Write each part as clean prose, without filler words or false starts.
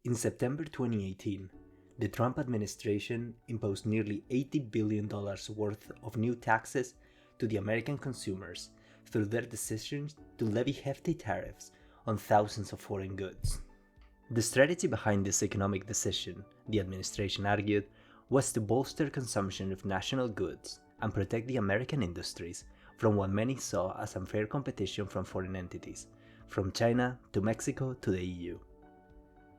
In September 2018, the Trump administration imposed nearly $80 billion worth of new taxes to the American consumers through their decision to levy hefty tariffs on thousands of foreign goods. The strategy behind this economic decision, the administration argued, was to bolster consumption of national goods and protect the American industries from what many saw as unfair competition from foreign entities, from China to Mexico to the EU.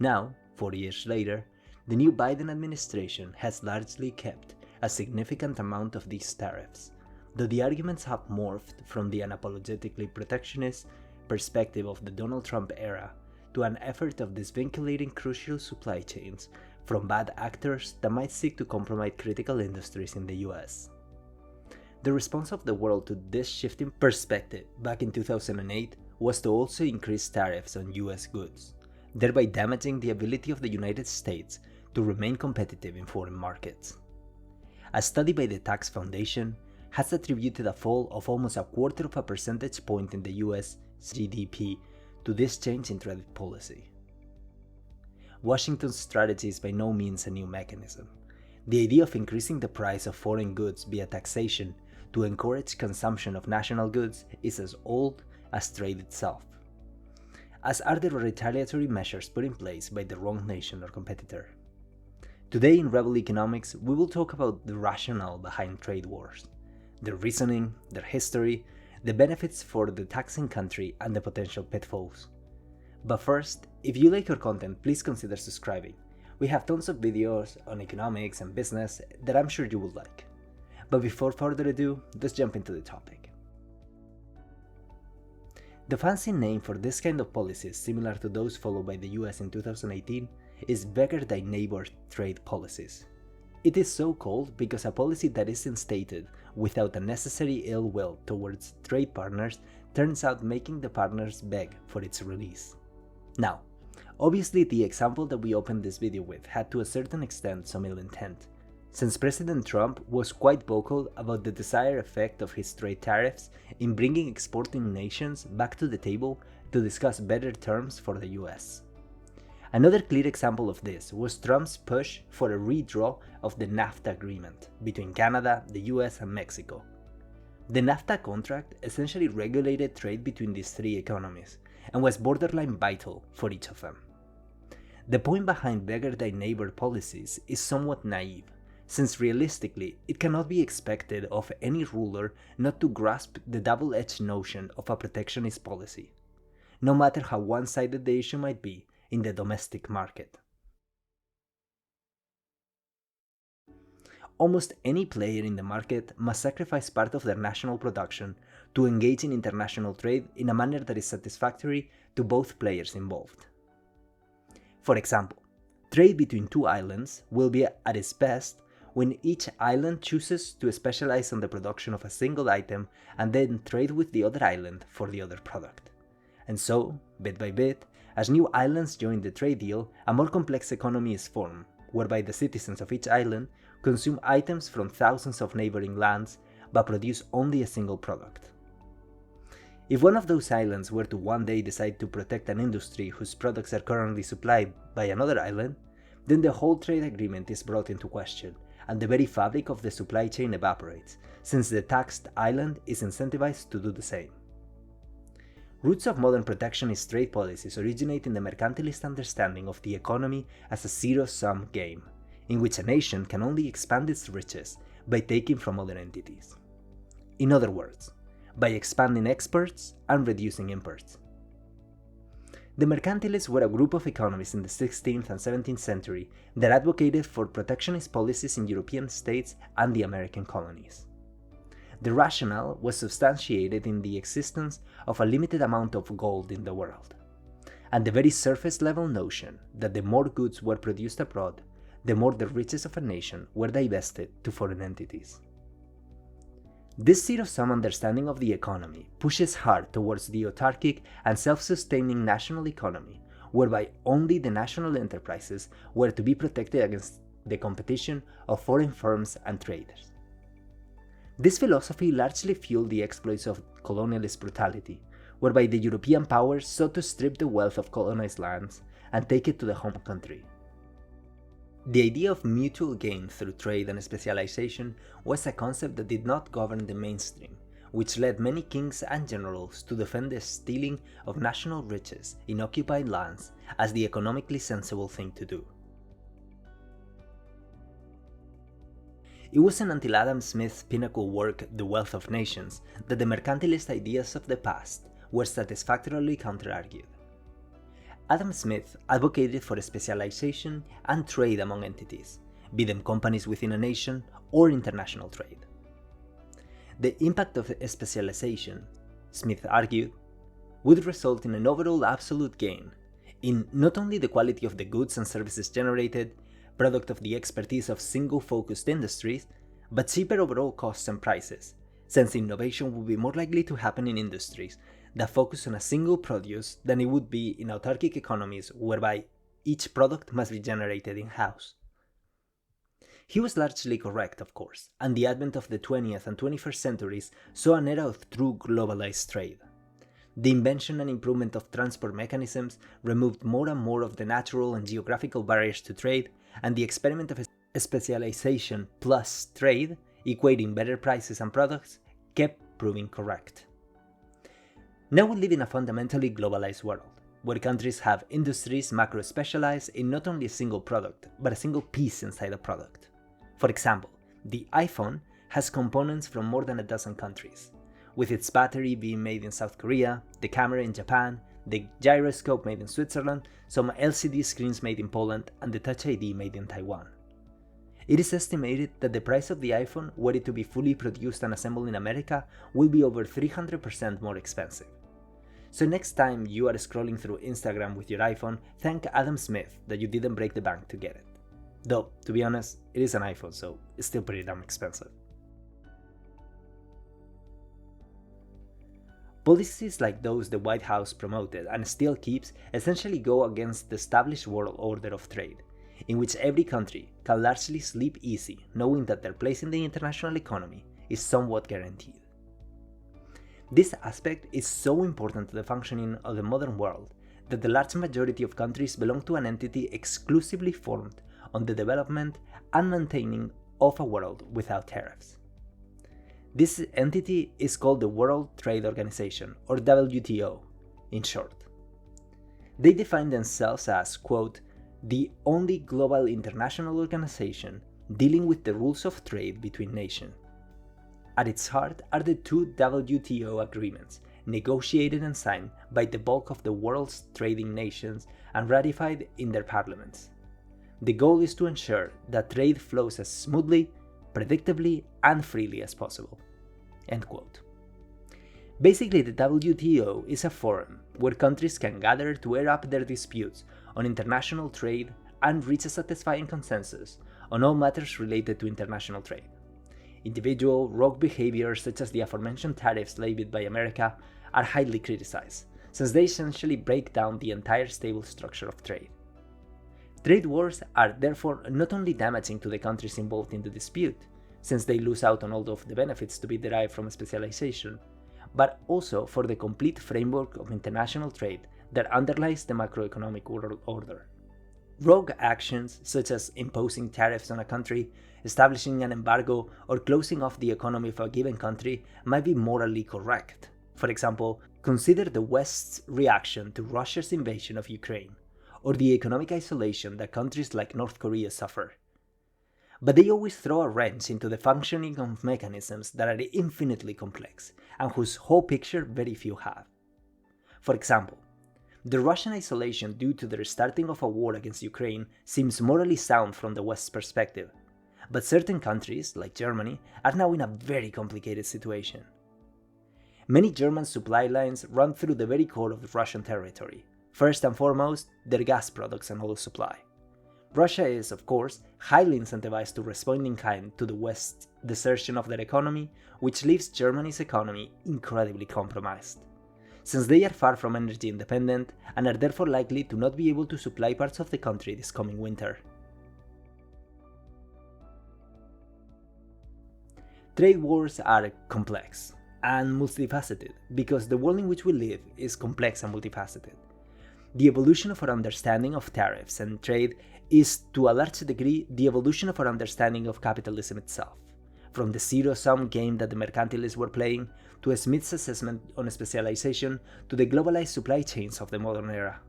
Now, 4 years later, the new Biden administration has largely kept a significant amount of these tariffs, though the arguments have morphed from the unapologetically protectionist perspective of the Donald Trump era to an effort of disvinculating crucial supply chains from bad actors that might seek to compromise critical industries in the US. The response of the world to this shifting perspective back in 2008 was to also increase tariffs on US goods, thereby damaging the ability of the United States to remain competitive in foreign markets. A study by the Tax Foundation has attributed a fall of almost 1/4 percentage point in the US GDP to this change in trade policy. Washington's strategy is by no means a new mechanism. The idea of increasing the price of foreign goods via taxation to encourage consumption of national goods is as old as trade itself, as are the retaliatory measures put in place by the wrong nation or competitor. Today in Rebel Economics, we will talk about the rationale behind trade wars, their reasoning, their history, the benefits for the taxing country, and the potential pitfalls. But first, if you like our content, please consider subscribing. We have tons of videos on economics and business that I'm sure you will like. But before further ado, let's jump into the topic. The fancy name for this kind of policies, similar to those followed by the US in 2018, is Beggar Thy Neighbor trade policies. It is so called because a policy that is instated without a necessary ill will towards trade partners turns out making the partners beg for its release. Now, obviously the example that we opened this video with had to a certain extent some ill intent, since President Trump was quite vocal about the desired effect of his trade tariffs in bringing exporting nations back to the table to discuss better terms for the US. Another clear example of this was Trump's push for a redraw of the NAFTA agreement between Canada, the US, and Mexico. The NAFTA contract essentially regulated trade between these three economies and was borderline vital for each of them. The point behind Beggar Thy Neighbor policies is somewhat naive, since realistically it cannot be expected of any ruler not to grasp the double-edged notion of a protectionist policy, no matter how one-sided the issue might be in the domestic market. Almost any player in the market must sacrifice part of their national production to engage in international trade in a manner that is satisfactory to both players involved. For example, trade between two islands will be at its best when each island chooses to specialize on the production of a single item and then trade with the other island for the other product. And so, bit by bit, as new islands join the trade deal, a more complex economy is formed, whereby the citizens of each island consume items from thousands of neighboring lands but produce only a single product. If one of those islands were to one day decide to protect an industry whose products are currently supplied by another island, then the whole trade agreement is brought into question, and the very fabric of the supply chain evaporates, since the taxed island is incentivized to do the same. Roots of modern protectionist trade policies originate in the mercantilist understanding of the economy as a zero-sum game, in which a nation can only expand its riches by taking from other entities. In other words, by expanding exports and reducing imports. The mercantilists were a group of economists in the 16th and 17th century that advocated for protectionist policies in European states and the American colonies. The rationale was substantiated in the existence of a limited amount of gold in the world, and the very surface-level notion that the more goods were produced abroad, the more the riches of a nation were divested to foreign entities. This zero-sum understanding of the economy pushes hard towards the autarkic and self-sustaining national economy, whereby only the national enterprises were to be protected against the competition of foreign firms and traders. This philosophy largely fueled the exploits of colonialist brutality, whereby the European powers sought to strip the wealth of colonized lands and take it to the home country. The idea of mutual gain through trade and specialization was a concept that did not govern the mainstream, which led many kings and generals to defend the stealing of national riches in occupied lands as the economically sensible thing to do. It wasn't until Adam Smith's pinnacle work, The Wealth of Nations, that the mercantilist ideas of the past were satisfactorily counter-argued. Adam Smith advocated for specialization and trade among entities, be them companies within a nation or international trade. The impact of specialization, Smith argued, would result in an overall absolute gain in not only the quality of the goods and services generated, product of the expertise of single-focused industries, but cheaper overall costs and prices, since innovation would be more likely to happen in industries that focus on a single produce than it would be in autarkic economies whereby each product must be generated in-house. He was largely correct, of course, and the advent of the 20th and 21st centuries saw an era of true globalized trade. The invention and improvement of transport mechanisms removed more and more of the natural and geographical barriers to trade, and the experiment of specialization plus trade, equating better prices and products, kept proving correct. Now we live in a fundamentally globalized world, where countries have industries macro-specialized in not only a single product, but a single piece inside a product. For example, the iPhone has components from more than a dozen countries, with its battery being made in South Korea, the camera in Japan, the gyroscope made in Switzerland, some LCD screens made in Poland, and the Touch ID made in Taiwan. It is estimated that the price of the iPhone, were it to be fully produced and assembled in America, will be over 300% more expensive. So next time you are scrolling through Instagram with your iPhone, thank Adam Smith that you didn't break the bank to get it. Though, to be honest, it is an iPhone, so it's still pretty damn expensive. Policies like those the White House promoted and still keeps essentially go against the established world order of trade, in which every country can largely sleep easy knowing that their place in the international economy is somewhat guaranteed. This aspect is so important to the functioning of the modern world that the large majority of countries belong to an entity exclusively formed on the development and maintaining of a world without tariffs. This entity is called the World Trade Organization, or WTO, in short. They define themselves as, quote, the only global international organization dealing with the rules of trade between nations. At its heart are the two WTO agreements, negotiated and signed by the bulk of the world's trading nations and ratified in their parliaments. The goal is to ensure that trade flows as smoothly, predictably, and freely as possible. End quote. Basically, the WTO is a forum where countries can gather to air up their disputes on international trade and reach a satisfying consensus on all matters related to international trade. Individual, rogue behaviors such as the aforementioned tariffs levied by America are highly criticized, since they essentially break down the entire stable structure of trade. Trade wars are therefore not only damaging to the countries involved in the dispute, since they lose out on all of the benefits to be derived from specialization, but also for the complete framework of international trade that underlies the macroeconomic world order. Rogue actions such as imposing tariffs on a country, establishing an embargo, or closing off the economy of a given country might be morally correct. For example, consider the West's reaction to Russia's invasion of Ukraine, or the economic isolation that countries like North Korea suffer. But they always throw a wrench into the functioning of mechanisms that are infinitely complex, and whose whole picture very few have. For example, the Russian isolation due to the restarting of a war against Ukraine seems morally sound from the West's perspective, but certain countries, like Germany, are now in a very complicated situation. Many German supply lines run through the very core of Russian territory, first and foremost, their gas products and oil supply. Russia is, of course, highly incentivized to respond in kind to the West's desertion of their economy, which leaves Germany's economy incredibly compromised, since they are far from energy independent and are therefore likely to not be able to supply parts of the country this coming winter. Trade wars are complex and multifaceted because the world in which we live is complex and multifaceted. the evolution of our understanding of tariffs and trade is, to a large degree, the evolution of our understanding of capitalism itself, from the zero-sum game that the mercantilists were playing, to a Smith's assessment on specialization, to the globalized supply chains of the modern era.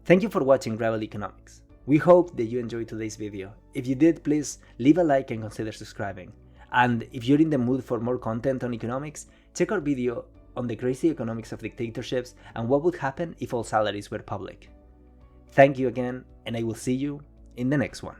Thank you for watching Rebel Economics. We hope that you enjoyed today's video. If you did, please leave a like and consider subscribing. And if you're in the mood for more content on economics, check our video on the crazy economics of dictatorships and what would happen if all salaries were public. Thank you again, and I will see you in the next one.